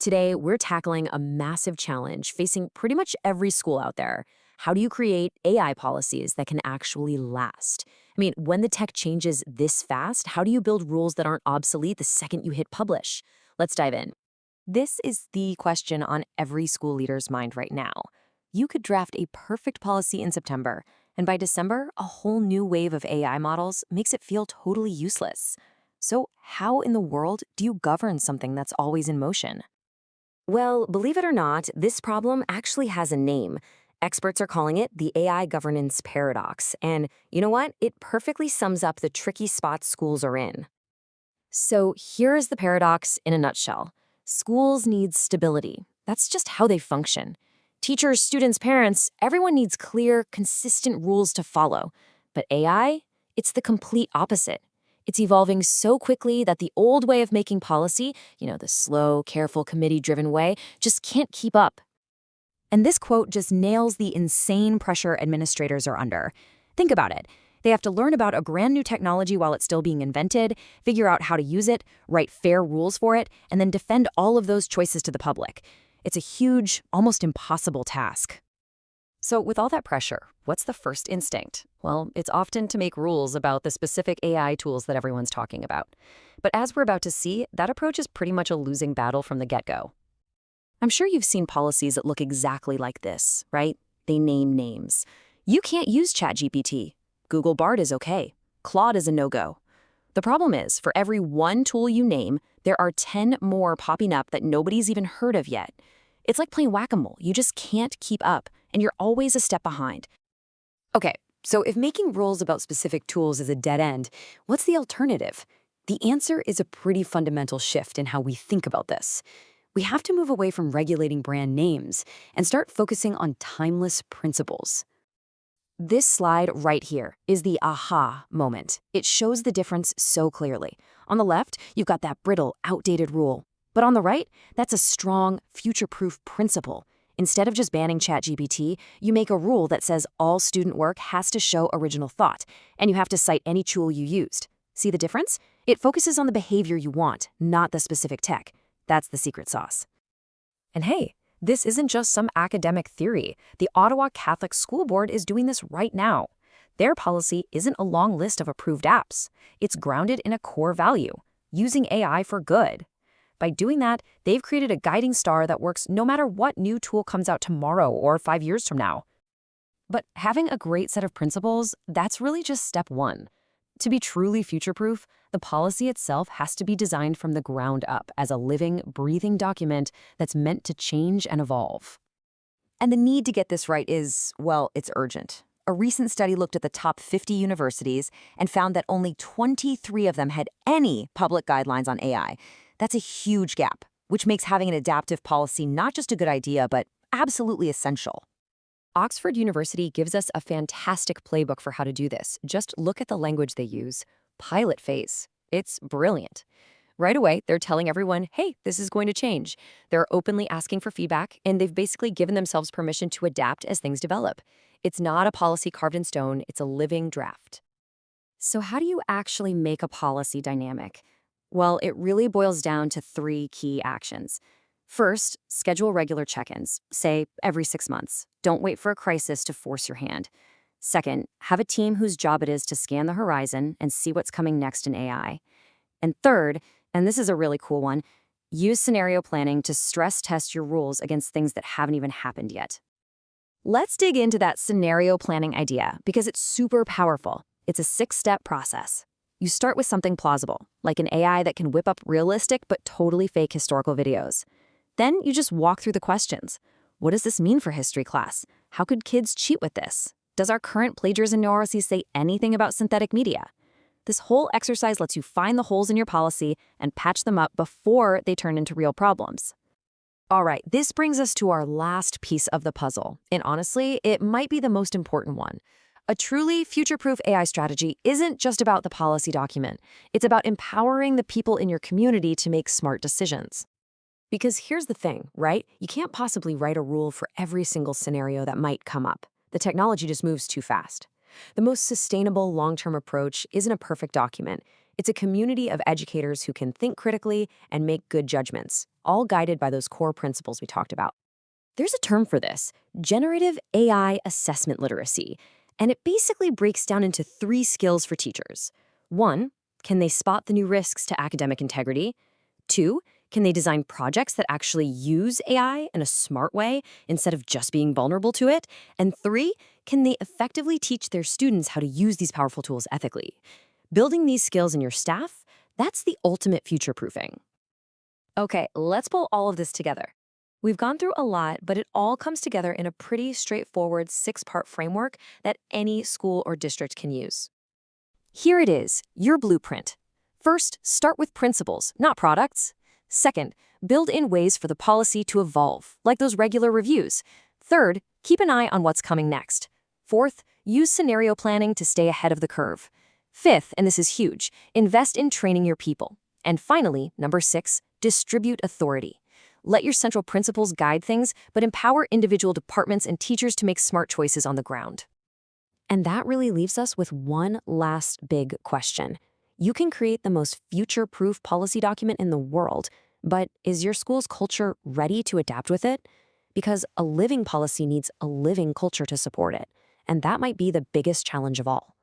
Today, we're tackling a massive challenge facing pretty much every school out there. How do you create AI policies that can actually last? I mean, when the tech changes this fast, how do you build rules that aren't obsolete the second you hit publish? Let's dive in. This is the question on every school leader's mind right now. You could draft a perfect policy in September, and by December, a whole new wave of AI models makes it feel totally useless. So, how in the world do you govern something that's always in motion? Well, believe it or not, this problem actually has a name. Experts are calling it the AI governance paradox. And you know what? It perfectly sums up the tricky spots schools are in. So here is the paradox in a nutshell. Schools need stability. That's just how they function. Teachers, students, parents, everyone needs clear, consistent rules to follow. But AI? It's the complete opposite. It's evolving so quickly that the old way of making policy, the slow, careful, committee-driven way, just can't keep up. And this quote just nails the insane pressure administrators are under. Think about it. They have to learn about a brand new technology while it's still being invented, figure out how to use it, write fair rules for it, and then defend all of those choices to the public. It's a huge, almost impossible task. So with all that pressure, what's the first instinct? Well, it's often to make rules about the specific AI tools that everyone's talking about. But as we're about to see, that approach is pretty much a losing battle from the get-go. I'm sure you've seen policies that look exactly like this, right? They name names. You can't use ChatGPT. Google Bard is okay. Claude is a no-go. The problem is, for every one tool you name, there are 10 more popping up that nobody's even heard of yet. It's like playing whack-a-mole. You just can't keep up, and you're always a step behind. Okay, so if making rules about specific tools is a dead end, what's the alternative? The answer is a pretty fundamental shift in how we think about this. We have to move away from regulating brand names and start focusing on timeless principles. This slide right here is the aha moment. It shows the difference so clearly. On the left, you've got that brittle, outdated rule. But on the right, that's a strong, future-proof principle. Instead of just banning ChatGPT, you make a rule that says all student work has to show original thought, and you have to cite any tool you used. See the difference? It focuses on the behavior you want, not the specific tech. That's the secret sauce. And hey, this isn't just some academic theory. The Ottawa Catholic School Board is doing this right now. Their policy isn't a long list of approved apps. It's grounded in a core value, using AI for good. By doing that, they've created a guiding star that works no matter what new tool comes out tomorrow or 5 years from now. But having a great set of principles, that's really just step one. To be truly future-proof, the policy itself has to be designed from the ground up as a living, breathing document that's meant to change and evolve. And the need to get this right is, well, it's urgent. A recent study looked at the top 50 universities and found that only 23 of them had any public guidelines on AI. That's a huge gap, which makes having an adaptive policy not just a good idea, but absolutely essential. Oxford University gives us a fantastic playbook for how to do this. Just look at the language they use. Pilot phase. It's brilliant. Right away, they're telling everyone, hey, this is going to change. They're openly asking for feedback, and they've basically given themselves permission to adapt as things develop. It's not a policy carved in stone, it's a living draft. So how do you actually make a policy dynamic? Well, it really boils down to 3 key actions. First, schedule regular check-ins, say every 6 months. Don't wait for a crisis to force your hand. Second, have a team whose job it is to scan the horizon and see what's coming next in AI. And third, and this is a really cool one, use scenario planning to stress test your rules against things that haven't even happened yet. Let's dig into that scenario planning idea because it's super powerful. It's a 6-step process. You start with something plausible, like an AI that can whip up realistic but totally fake historical videos. Then you just walk through the questions. What does this mean for history class? How could kids cheat with this? Does our current plagiarism neuroses say anything about synthetic media? This whole exercise lets you find the holes in your policy and patch them up before they turn into real problems. All right, this brings us to our last piece of the puzzle. And honestly, it might be the most important one. A truly future-proof AI strategy isn't just about the policy document. It's about empowering the people in your community to make smart decisions. Because here's the thing, right? You can't possibly write a rule for every single scenario that might come up. The technology just moves too fast. The most sustainable long-term approach isn't a perfect document. It's a community of educators who can think critically and make good judgments, all guided by those core principles we talked about. There's a term for this, generative AI assessment literacy, and it basically breaks down into 3 skills for teachers. 1, can they spot the new risks to academic integrity? 2, can they design projects that actually use AI in a smart way instead of just being vulnerable to it? And 3, can they effectively teach their students how to use these powerful tools ethically? Building these skills in your staff, that's the ultimate future proofing. Okay, let's pull all of this together. We've gone through a lot, but it all comes together in a pretty straightforward 6-part framework that any school or district can use. Here it is, your blueprint. First, start with principles, not products. Second, build in ways for the policy to evolve, like those regular reviews. Third, keep an eye on what's coming next. Fourth, use scenario planning to stay ahead of the curve. Fifth, and this is huge, invest in training your people. And finally, number 6, distribute authority. Let your central principles guide things, but empower individual departments and teachers to make smart choices on the ground. And that really leaves us with one last big question. You can create the most future-proof policy document in the world, but is your school's culture ready to adapt with it? Because a living policy needs a living culture to support it, and that might be the biggest challenge of all.